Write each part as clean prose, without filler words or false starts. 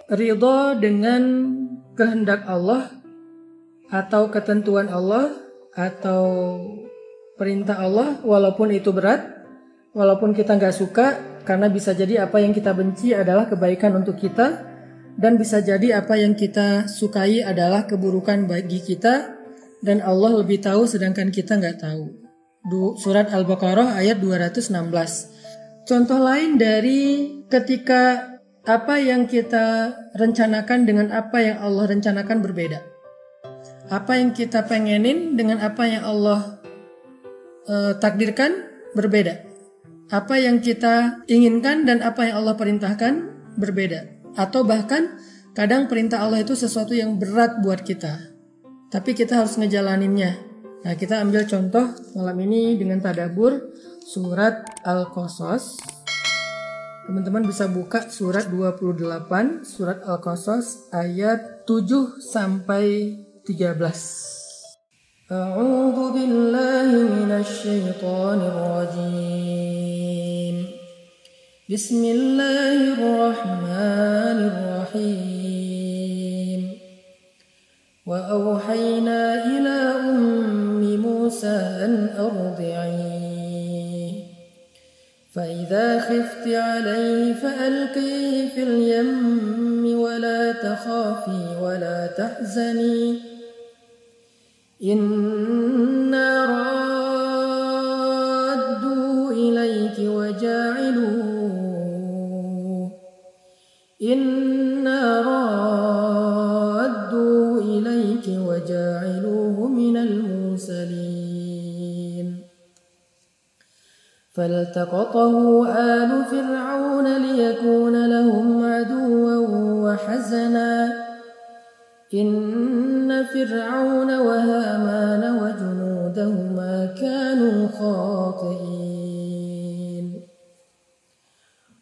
ridho dengan kehendak Allah atau ketentuan Allah atau perintah Allah, walaupun itu berat, walaupun kita gak suka, karena bisa jadi apa yang kita benci adalah kebaikan untuk kita, dan bisa jadi apa yang kita sukai adalah keburukan bagi kita, dan Allah lebih tahu sedangkan kita gak tahu. Surat Al-Baqarah ayat 216. Contoh lain dari ketika apa yang kita rencanakan dengan apa yang Allah rencanakan berbeda. Apa yang kita pengenin dengan apa yang Allah takdirkan berbeda. Apa yang kita inginkan dan apa yang Allah perintahkan berbeda. Atau bahkan kadang perintah Allah itu sesuatu yang berat buat kita, tapi kita harus ngejalaninnya. Nah, kita ambil contoh malam ini dengan tadabbur surat Al-Qasas. Teman-teman bisa buka surat 28, surat Al-Qasas ayat 7 sampai 13. A'udzu billahi minasy syaithanir rajim. Bismillahirrahmanirrahim. Wa auhayna ila ummi Musa an ardi'ihi. Fa idza khifti 'alayhi fa'alqihi fil yammi wa la takhafi wa la tahzani. Inna radduhu ilayki wa ja'iluhu minal mursalin. Faltaqatahu alu fir'aun liyakuna lahum 'aduwwan wa hazana. Inna fir'aun wa haman wa junudahuma kanu khati'in.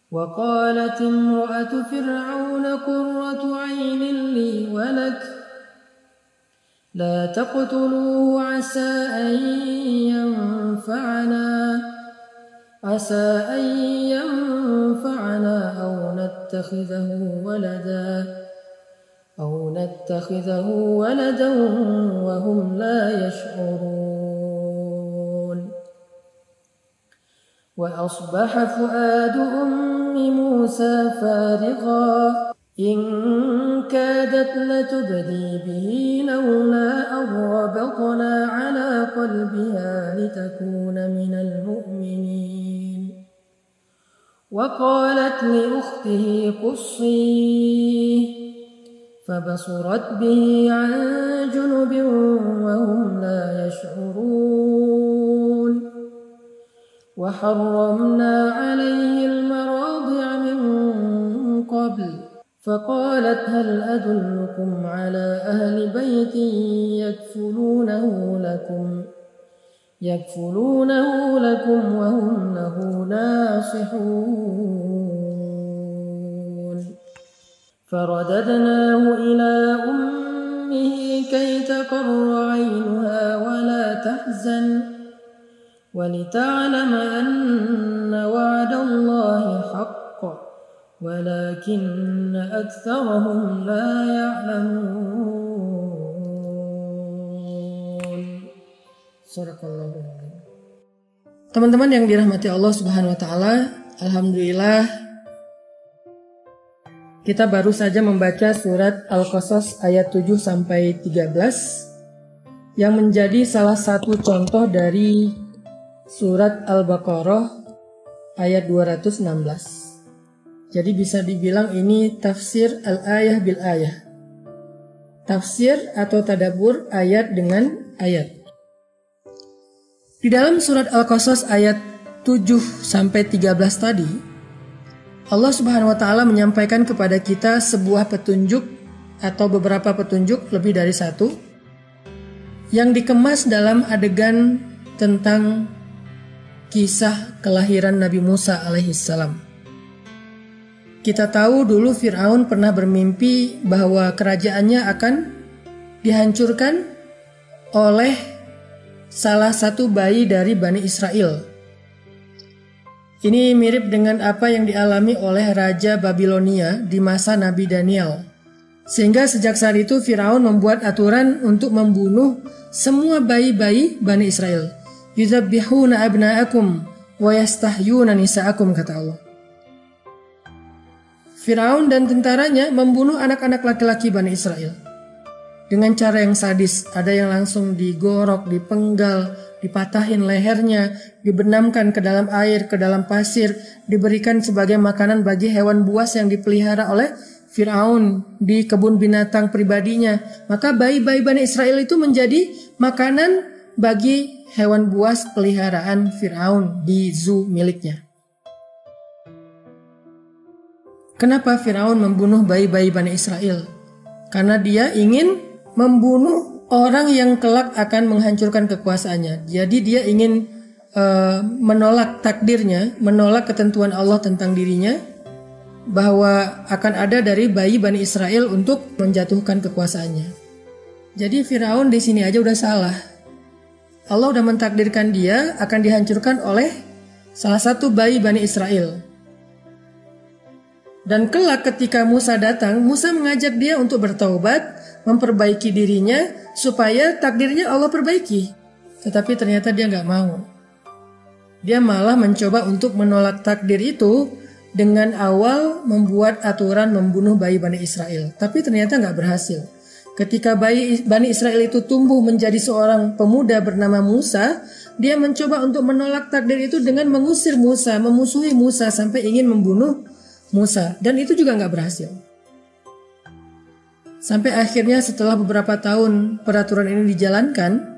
Wa qalat imra'atu fir'aun qurratu 'aynin li wa lak la taqtuluhu 'asa an yanfa'ana aw nattakhidahu waladan wa hum la yash'urun. Wa asbaha fuadu ummi Musa farigha in kadat latubdi bihi lawla arrabatna ala qalbiha litakuna minal mu'minin. Wa qalat li ukhtihi qussihi فبصرت به عن جنب وهم لا يشعرون. وحرمنا عليه المراضع من قبل فقالت هل أدلكم على أهل بيت يكفلونه لكم وهم له ناصحون. فرددناه إلى أمه كي تقر عينها ولا تحزن ولتعلم أن وعد الله حق ولكن أكثرهم لا يعلمون. Sadaqallahu adzim. Teman-teman yang dirahmati Allah Subhanahu wa taala, alhamdulillah kita baru saja membaca surat Al-Qasas ayat 7 sampai 13 yang menjadi salah satu contoh dari surat Al-Baqarah ayat 216. Jadi bisa dibilang ini tafsir al-ayah bil ayah. Tafsir atau tadabbur ayat dengan ayat. Di dalam surat Al-Qasas ayat 7 sampai 13 tadi, Allah Subhanahu wa taala menyampaikan kepada kita sebuah petunjuk atau beberapa petunjuk, lebih dari satu, yang dikemas dalam adegan tentang kisah kelahiran Nabi Musa alaihissalam. Kita tahu dulu Fir'aun pernah bermimpi bahwa kerajaannya akan dihancurkan oleh salah satu bayi dari Bani Israel, Ini mirip dengan apa yang dialami oleh Raja Babilonia di masa Nabi Daniel. Sehingga sejak saat itu Firaun membuat aturan untuk membunuh semua bayi-bayi Bani Israel. Yudzabbihuna abna'akum wa yastahyuna nisa'akum, kata Allah. Firaun dan tentaranya membunuh anak-anak laki-laki Bani Israel dengan cara yang sadis. Ada yang langsung digorok, dipenggal, dipatahin lehernya, dibenamkan ke dalam air, ke dalam pasir, diberikan sebagai makanan bagi hewan buas yang dipelihara oleh Firaun di kebun binatang pribadinya. Maka bayi-bayi Bani Israel itu menjadi makanan bagi hewan buas peliharaan Firaun di zoo miliknya. Kenapa Firaun membunuh bayi-bayi Bani Israel? Karena dia ingin membunuh orang yang kelak akan menghancurkan kekuasaannya. Jadi dia ingin menolak takdirnya, menolak ketentuan Allah tentang dirinya, bahwa akan ada dari bayi Bani Israel untuk menjatuhkan kekuasaannya. Jadi Firaun di sini aja udah salah. Allah udah mentakdirkan dia akan dihancurkan oleh salah satu bayi Bani Israel. Dan kelak ketika Musa datang, Musa mengajak dia untuk bertaubat, memperbaiki dirinya supaya takdirnya Allah perbaiki. Tetapi ternyata dia nggak mau. Dia malah mencoba untuk menolak takdir itu dengan awal membuat aturan membunuh bayi Bani Israel. Tapi ternyata nggak berhasil. Ketika bayi Bani Israel itu tumbuh menjadi seorang pemuda bernama Musa, dia mencoba untuk menolak takdir itu dengan mengusir Musa, memusuhi Musa sampai ingin membunuh Musa. Dan itu juga nggak berhasil. Sampai akhirnya setelah beberapa tahun peraturan ini dijalankan,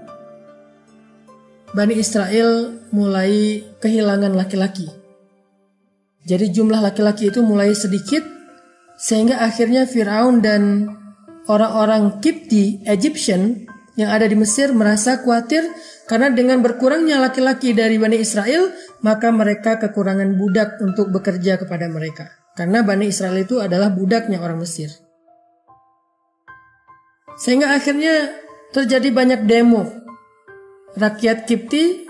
Bani Israel mulai kehilangan laki-laki. Jadi jumlah laki-laki itu mulai sedikit, sehingga akhirnya Firaun dan orang-orang Kipti, Egyptian yang ada di Mesir merasa khawatir karena dengan berkurangnya laki-laki dari Bani Israel, maka mereka kekurangan budak untuk bekerja kepada mereka. Karena Bani Israel itu adalah budaknya orang Mesir. Sehingga akhirnya terjadi banyak demo. Rakyat Kipti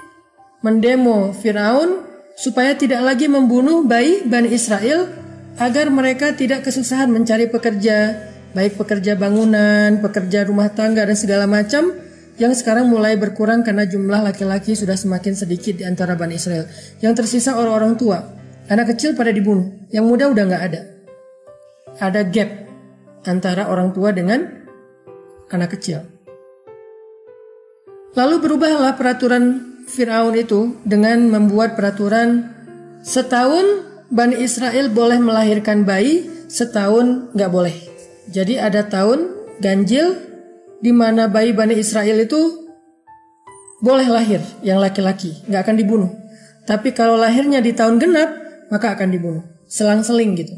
mendemo Firaun supaya tidak lagi membunuh bayi Bani Israel agar mereka tidak kesusahan mencari pekerja, baik pekerja bangunan, pekerja rumah tangga dan segala macam yang sekarang mulai berkurang karena jumlah laki-laki sudah semakin sedikit di antara Bani Israel. Yang tersisa orang-orang tua, anak kecil pada dibunuh, yang muda udah nggak ada. Ada gap antara orang tua dengan anak kecil. Lalu berubahlah peraturan Firaun itu dengan membuat peraturan setahun Bani Israel boleh melahirkan bayi, setahun nggak boleh. Jadi ada tahun ganjil di mana bayi Bani Israel itu boleh lahir yang laki-laki, nggak akan dibunuh. Tapi kalau lahirnya di tahun genap, maka akan dibunuh. Selang-seling gitu.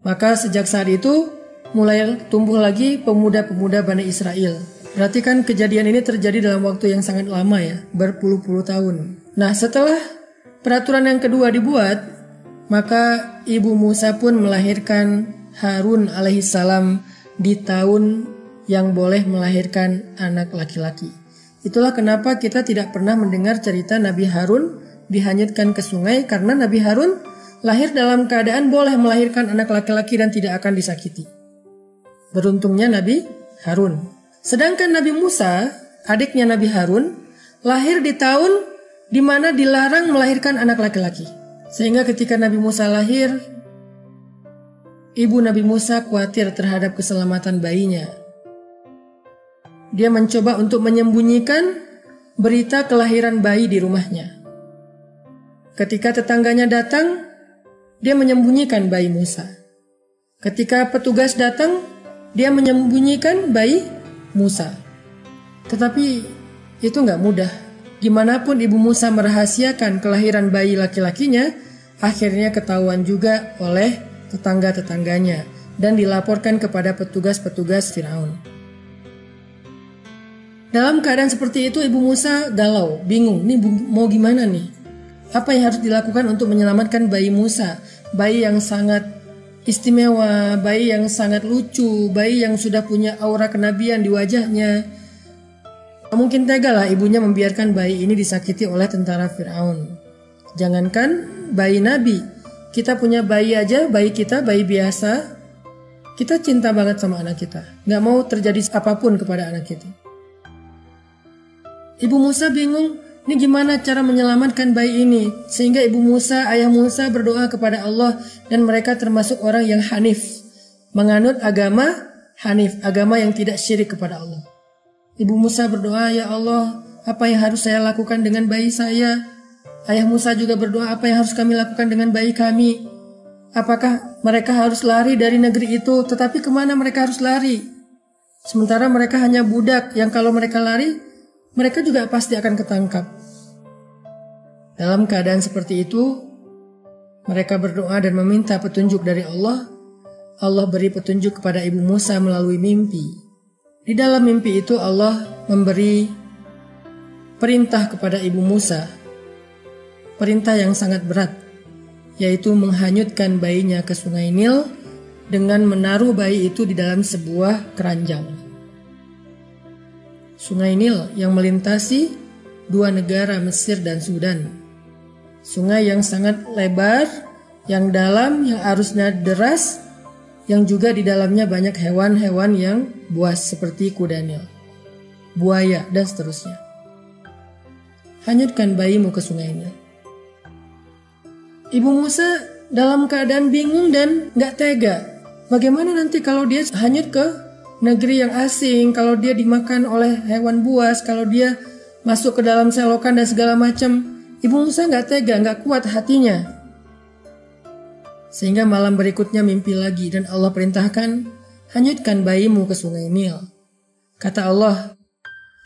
Maka sejak saat itu mulai tumbuh lagi pemuda-pemuda Bani Israel. Berarti kan kejadian ini terjadi dalam waktu yang sangat lama ya, berpuluh-puluh tahun. Nah setelah peraturan yang kedua dibuat, maka ibu Musa pun melahirkan Harun alaihissalam di tahun yang boleh melahirkan anak laki-laki. Itulah kenapa kita tidak pernah mendengar cerita Nabi Harun dihanyutkan ke sungai, karena Nabi Harun lahir dalam keadaan boleh melahirkan anak laki-laki dan tidak akan disakiti. Beruntungnya Nabi Harun. Sedangkan Nabi Musa, adiknya Nabi Harun, lahir di tahun di mana dilarang melahirkan anak laki-laki. Sehingga ketika Nabi Musa lahir, ibu Nabi Musa khawatir terhadap keselamatan bayinya. Dia mencoba untuk menyembunyikan berita kelahiran bayi di rumahnya. Ketika tetangganya datang, dia menyembunyikan bayi Musa. Ketika petugas datang, dia menyembunyikan bayi Musa. Tetapi itu nggak mudah. Gimanapun ibu Musa merahasiakan kelahiran bayi laki-lakinya, akhirnya ketahuan juga oleh tetangga-tetangganya dan dilaporkan kepada petugas-petugas Firaun. Dalam keadaan seperti itu ibu Musa galau, bingung, nih mau gimana nih? Apa yang harus dilakukan untuk menyelamatkan bayi Musa? Bayi yang sangat istimewa, bayi yang sangat lucu, bayi yang sudah punya aura kenabian di wajahnya. Mungkin tega lah ibunya membiarkan bayi ini disakiti oleh tentara Firaun. Jangankan bayi Nabi, kita punya bayi aja, bayi kita, bayi biasa, kita cinta banget sama anak kita. Gak mau terjadi apapun kepada anak kita. Ibu Musa bingung, ini gimana cara menyelamatkan bayi ini? Sehingga ibu Musa, ayah Musa berdoa kepada Allah, dan mereka termasuk orang yang hanif, menganut agama hanif, agama yang tidak syirik kepada Allah. Ibu Musa berdoa, ya Allah, apa yang harus saya lakukan dengan bayi saya? Ayah Musa juga berdoa, apa yang harus kami lakukan dengan bayi kami? Apakah mereka harus lari dari negeri itu? Tetapi kemana mereka harus lari? Sementara mereka hanya budak yang kalau mereka lari, mereka juga pasti akan ketangkap. Dalam keadaan seperti itu, mereka berdoa dan meminta petunjuk dari Allah. Allah beri petunjuk kepada ibu Musa melalui mimpi. Di dalam mimpi itu Allah memberi perintah kepada ibu Musa, perintah yang sangat berat, yaitu menghanyutkan bayinya ke sungai Nil dengan menaruh bayi itu di dalam sebuah keranjang. Sungai Nil yang melintasi dua negara Mesir dan Sudan. Sungai yang sangat lebar, yang dalam, yang arusnya deras, yang juga di dalamnya banyak hewan-hewan yang buas seperti kuda Nil, buaya, dan seterusnya. Hanyutkan bayimu ke sungai Nil. Ibu Musa dalam keadaan bingung dan gak tega. Bagaimana nanti kalau dia hanyut ke negeri yang asing, kalau dia dimakan oleh hewan buas, kalau dia masuk ke dalam selokan dan segala macam. Ibu Musa gak tega, gak kuat hatinya. Sehingga malam berikutnya mimpi lagi dan Allah perintahkan, hanyutkan bayimu ke sungai Nil. Kata Allah,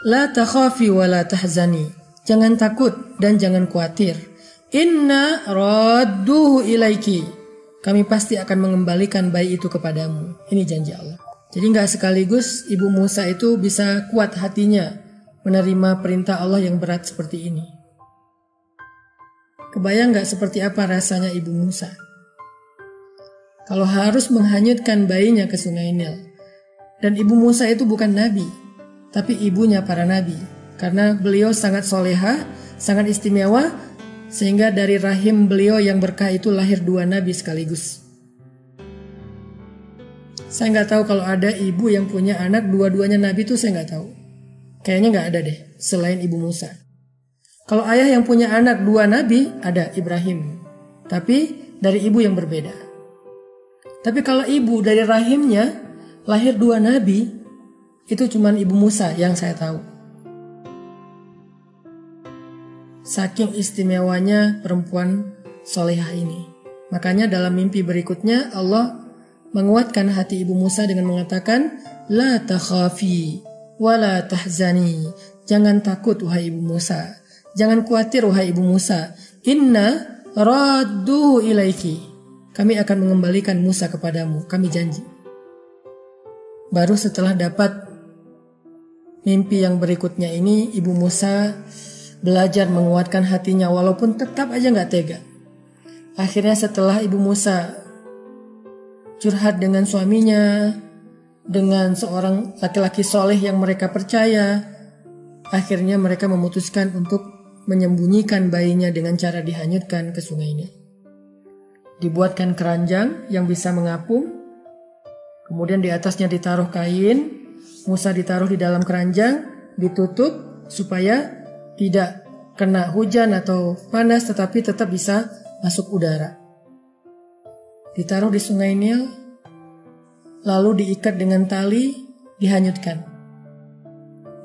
la takhafi wa la tahzani. Jangan takut dan jangan khawatir. Inna radduhu ilaiki. Kami pasti akan mengembalikan bayi itu kepadamu. Ini janji Allah. Jadi gak sekaligus ibu Musa itu bisa kuat hatinya menerima perintah Allah yang berat seperti ini. Kebayang gak seperti apa rasanya ibu Musa kalau harus menghanyutkan bayinya ke sungai Nil. Dan ibu Musa itu bukan nabi, tapi ibunya para nabi. Karena beliau sangat soleha, sangat istimewa, sehingga dari rahim beliau yang berkah itu lahir dua nabi sekaligus. Saya nggak tahu kalau ada ibu yang punya anak dua-duanya nabi itu, saya nggak tahu. Kayaknya nggak ada deh, selain ibu Musa. Kalau ayah yang punya anak dua nabi, ada Ibrahim. Tapi dari ibu yang berbeda. Tapi kalau ibu dari rahimnya lahir dua nabi, itu cuma ibu Musa yang saya tahu. Saking istimewanya perempuan solehah ini. Makanya dalam mimpi berikutnya Allah menguatkan hati ibu Musa dengan mengatakan, la takhafi wa la tahzani. Jangan takut wahai ibu Musa. Jangan khawatir wahai ibu Musa. Inna radduhu ilaiki. Kami akan mengembalikan Musa kepadamu, kami janji. Baru setelah dapat mimpi yang berikutnya ini, ibu Musa belajar menguatkan hatinya walaupun tetap aja gak tega. Akhirnya setelah ibu Musa curhat dengan suaminya, dengan seorang laki-laki soleh yang mereka percaya, akhirnya mereka memutuskan untuk menyembunyikan bayinya dengan cara dihanyutkan ke sungai ini. Dibuatkan keranjang yang bisa mengapung, kemudian di atasnya ditaruh kain, Musa ditaruh di dalam keranjang, ditutup supaya tidak kena hujan atau panas, tetapi tetap bisa masuk udara. Ditaruh di sungai Nil, lalu diikat dengan tali, dihanyutkan.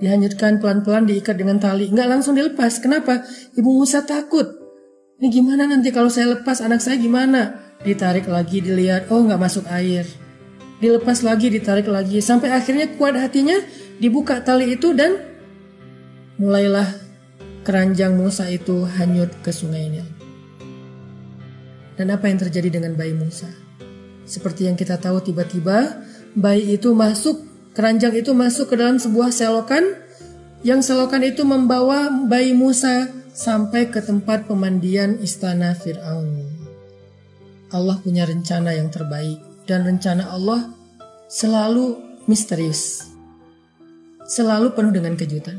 Dihanyutkan pelan-pelan, diikat dengan tali, nggak langsung dilepas. Kenapa? Ibu Musa takut. Ini gimana nanti kalau saya lepas anak saya gimana? Ditarik lagi, dilihat, oh nggak masuk air. Dilepas lagi, ditarik lagi. Sampai akhirnya kuat hatinya, dibuka tali itu dan mulailah keranjang Musa itu hanyut ke sungai Nil. Dan apa yang terjadi dengan bayi Musa? Seperti yang kita tahu, tiba-tiba bayi itu masuk, keranjang itu masuk ke dalam sebuah selokan, yang selokan itu membawa bayi Musa sampai ke tempat pemandian istana Fir'aun. Allah punya rencana yang terbaik, dan rencana Allah selalu misterius, selalu penuh dengan kejutan.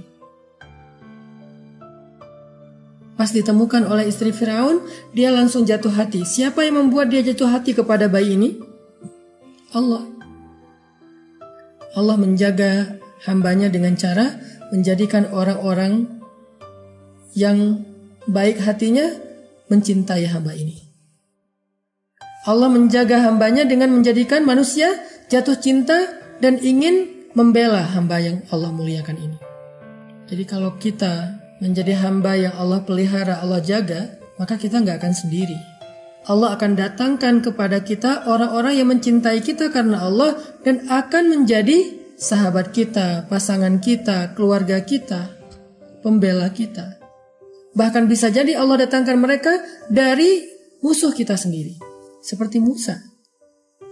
Pas ditemukan oleh istri Firaun, dia langsung jatuh hati. Siapa yang membuat dia jatuh hati kepada bayi ini? Allah. Allah menjaga hambanya dengan cara menjadikan orang-orang yang baik hatinya mencintai hamba ini. Allah menjaga hambanya dengan menjadikan manusia jatuh cinta dan ingin membela hamba yang Allah muliakan ini. Jadi kalau kita menjadi hamba yang Allah pelihara, Allah jaga, maka kita nggak akan sendiri. Allah akan datangkan kepada kita orang-orang yang mencintai kita karena Allah dan akan menjadi sahabat kita, pasangan kita, keluarga kita, pembela kita. Bahkan bisa jadi Allah datangkan mereka dari musuh kita sendiri, seperti Musa.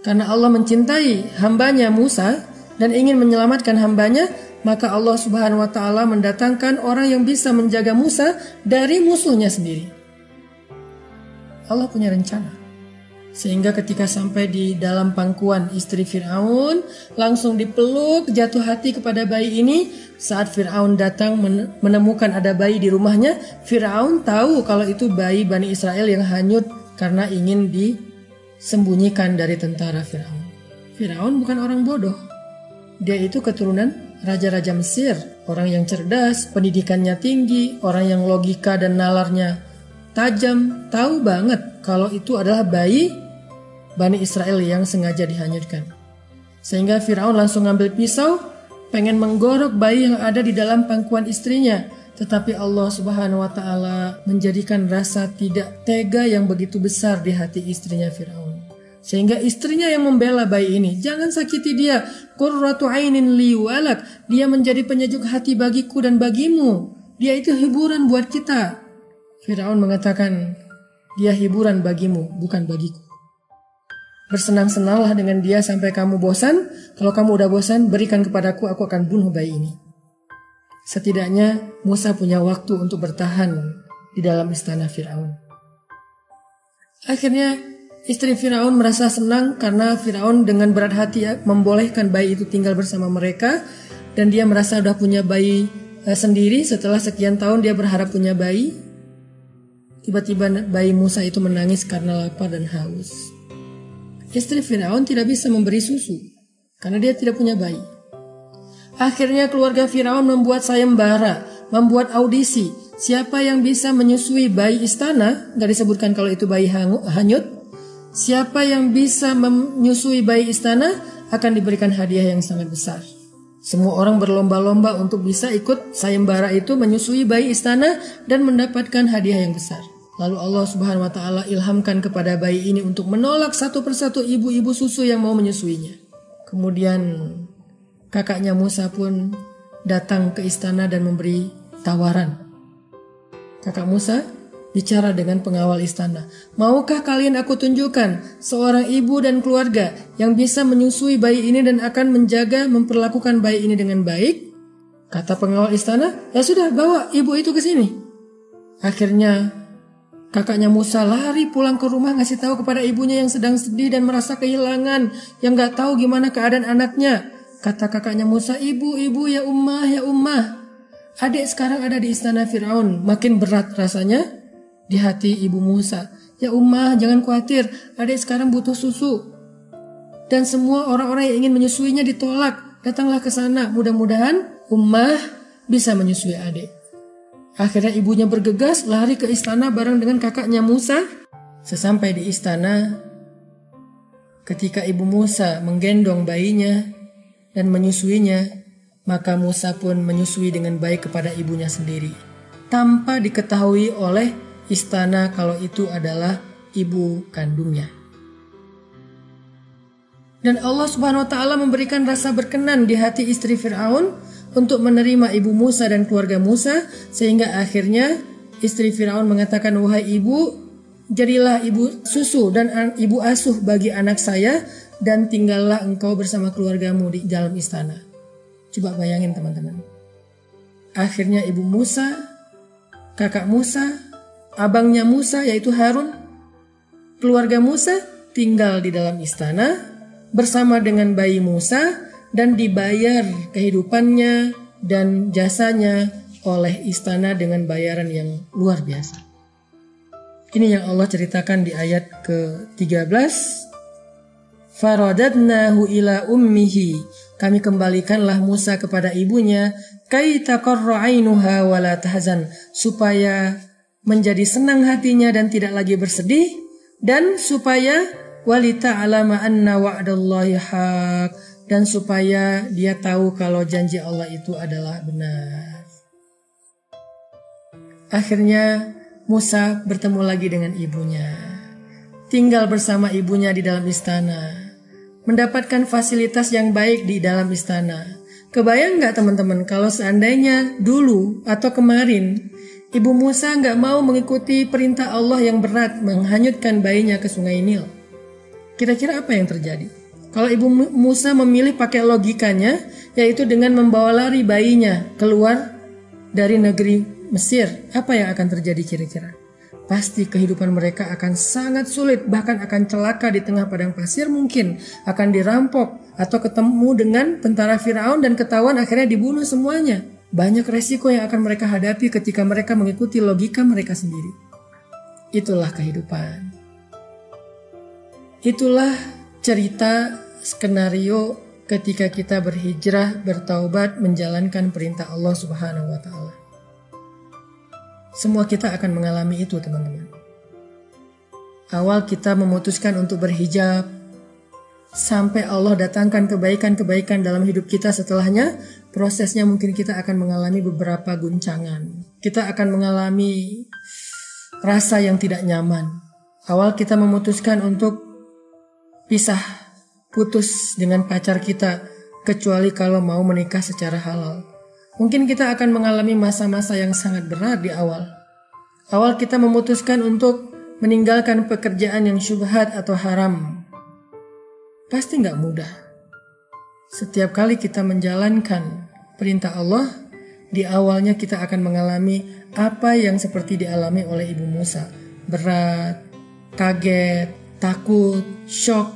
Karena Allah mencintai hambanya Musa dan ingin menyelamatkan hambanya, maka Allah Subhanahu wa Ta'ala mendatangkan orang yang bisa menjaga Musa dari musuhnya sendiri. Allah punya rencana. Sehingga ketika sampai di dalam pangkuan istri Fir'aun, langsung dipeluk, jatuh hati kepada bayi ini. Saat Fir'aun datang menemukan ada bayi di rumahnya, Fir'aun tahu kalau itu bayi Bani Israel yang hanyut karena ingin disembunyikan dari tentara Fir'aun. Fir'aun bukan orang bodoh. Dia itu keturunan Raja-Raja Mesir, orang yang cerdas, pendidikannya tinggi, orang yang logika dan nalarnya tajam, tahu banget kalau itu adalah bayi Bani Israel yang sengaja dihanyutkan. Sehingga Firaun langsung ngambil pisau, pengen menggorok bayi yang ada di dalam pangkuan istrinya. Tetapi Allah Subhanahu wa Ta'ala menjadikan rasa tidak tega yang begitu besar di hati istrinya Firaun. Sehingga istrinya yang membela bayi ini. Jangan sakiti dia. Qurratu ainin li walak. Dia menjadi penyejuk hati bagiku dan bagimu. Dia itu hiburan buat kita. Firaun mengatakan, dia hiburan bagimu, bukan bagiku. Bersenang-senanglah dengan dia sampai kamu bosan. Kalau kamu udah bosan, berikan kepadaku, aku akan bunuh bayi ini. Setidaknya Musa punya waktu untuk bertahan di dalam istana Firaun. Akhirnya istri Firaun merasa senang karena Firaun dengan berat hati membolehkan bayi itu tinggal bersama mereka. Dan dia merasa sudah punya bayi sendiri. Setelah sekian tahun dia berharap punya bayi. Tiba-tiba bayi Musa itu menangis karena lapar dan haus. Istri Firaun tidak bisa memberi susu karena dia tidak punya bayi. Akhirnya keluarga Firaun membuat sayembara, membuat audisi. Siapa yang bisa menyusui bayi istana, gak disebutkan kalau itu bayi hanyut. Siapa yang bisa menyusui bayi istana akan diberikan hadiah yang sangat besar. Semua orang berlomba-lomba untuk bisa ikut sayembara itu menyusui bayi istana dan mendapatkan hadiah yang besar. Lalu Allah Subhanahu wa Ta'ala ilhamkan kepada bayi ini untuk menolak satu persatu ibu-ibu susu yang mau menyusuinya. Kemudian kakaknya Musa pun datang ke istana dan memberi tawaran. Kakak Musa bicara dengan pengawal istana. Maukah kalian aku tunjukkan seorang ibu dan keluarga yang bisa menyusui bayi ini dan akan menjaga, memperlakukan bayi ini dengan baik? Kata pengawal istana, ya sudah, bawa ibu itu ke sini. Akhirnya kakaknya Musa lari pulang ke rumah ngasih tahu kepada ibunya yang sedang sedih dan merasa kehilangan, yang gak tahu gimana keadaan anaknya. Kata kakaknya Musa, ibu ya ummah. Adik sekarang ada di istana Firaun. Makin berat rasanya di hati ibu Musa. Ya ummah, jangan khawatir, adik sekarang butuh susu. Dan semua orang-orang yang ingin menyusuinya ditolak. Datanglah ke sana, mudah-mudahan ummah bisa menyusui adik. Akhirnya ibunya bergegas lari ke istana bareng dengan kakaknya Musa. Sesampai di istana, ketika ibu Musa menggendong bayinya dan menyusuinya, maka Musa pun menyusui dengan baik kepada ibunya sendiri, tanpa diketahui oleh istana kalau itu adalah ibu kandungnya. Dan Allah Subhanahu wa Ta'ala memberikan rasa berkenan di hati istri Firaun untuk menerima ibu Musa dan keluarga Musa, sehingga akhirnya istri Firaun mengatakan, wahai ibu, jadilah ibu susu dan ibu asuh bagi anak saya, dan tinggallah engkau bersama keluargamu di dalam istana. Coba bayangin teman-teman. Akhirnya ibu Musa, kakak Musa, abangnya Musa yaitu Harun, keluarga Musa tinggal di dalam istana bersama dengan bayi Musa dan dibayar kehidupannya dan jasanya oleh istana dengan bayaran yang luar biasa. Ini yang Allah ceritakan di ayat ke-13. Faradadnahu ila ummihi, kami kembalikanlah Musa kepada ibunya, kai taqarra ainuha wa la tahzan, supaya menjadi senang hatinya dan tidak lagi bersedih, dan supaya walita'lama anna wa'dallahi haq, dan supaya dia tahu kalau janji Allah itu adalah benar. Akhirnya Musa bertemu lagi dengan ibunya, tinggal bersama ibunya di dalam istana, mendapatkan fasilitas yang baik di dalam istana. Kebayang nggak teman-teman kalau seandainya dulu atau kemarin Ibu Musa nggak mau mengikuti perintah Allah yang berat menghanyutkan bayinya ke sungai Nil? Kira-kira apa yang terjadi? Kalau Ibu Musa memilih pakai logikanya, yaitu dengan membawa lari bayinya keluar dari negeri Mesir, apa yang akan terjadi kira-kira? Pasti kehidupan mereka akan sangat sulit, bahkan akan celaka di tengah padang pasir, mungkin akan dirampok atau ketemu dengan tentara Firaun dan ketahuan akhirnya dibunuh semuanya. Banyak resiko yang akan mereka hadapi ketika mereka mengikuti logika mereka sendiri. Itulah kehidupan. Itulah cerita skenario ketika kita berhijrah, bertaubat, menjalankan perintah Allah Subhanahu wa Ta'ala. Semua kita akan mengalami itu, teman-teman. Awal kita memutuskan untuk berhijab, sampai Allah datangkan kebaikan-kebaikan dalam hidup kita setelahnya, prosesnya mungkin kita akan mengalami beberapa guncangan. Kita akan mengalami rasa yang tidak nyaman. Awal kita memutuskan untuk pisah, putus dengan pacar kita, kecuali kalau mau menikah secara halal. Mungkin kita akan mengalami masa-masa yang sangat berat di awal. Awal kita memutuskan untuk meninggalkan pekerjaan yang syubhat atau haram. Pasti nggak mudah. Setiap kali kita menjalankan perintah Allah, di awalnya kita akan mengalami apa yang seperti dialami oleh Ibu Musa. Berat, kaget, takut, shock.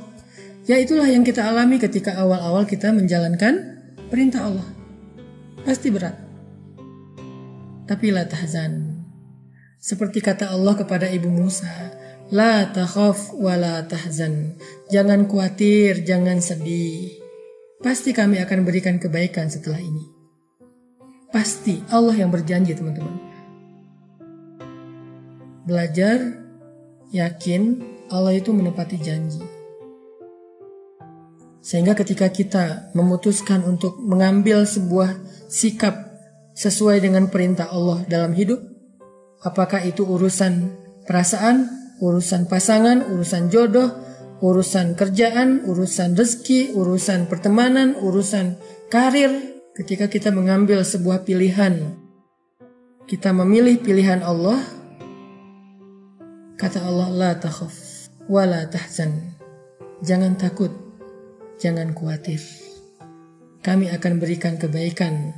Ya itulah yang kita alami ketika awal-awal kita menjalankan perintah Allah. Pasti berat. Tapi la tahzan. Seperti kata Allah kepada Ibu Musa, la takhaf wa la tahzan. Jangan khawatir, jangan sedih. Pasti kami akan berikan kebaikan setelah ini. Pasti Allah yang berjanji, teman-teman. Belajar, yakin Allah itu menepati janji. Sehingga ketika kita memutuskan untuk mengambil sebuah sikap sesuai dengan perintah Allah dalam hidup, apakah itu urusan perasaan, urusan pasangan, urusan jodoh, urusan kerjaan, urusan rezeki, urusan pertemanan, urusan karir, ketika kita mengambil sebuah pilihan, kita memilih pilihan Allah, kata Allah, la takhaf wa la tahzan. Jangan takut, jangan khawatir. Kami akan berikan kebaikan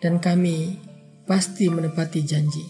dan kami pasti menepati janji.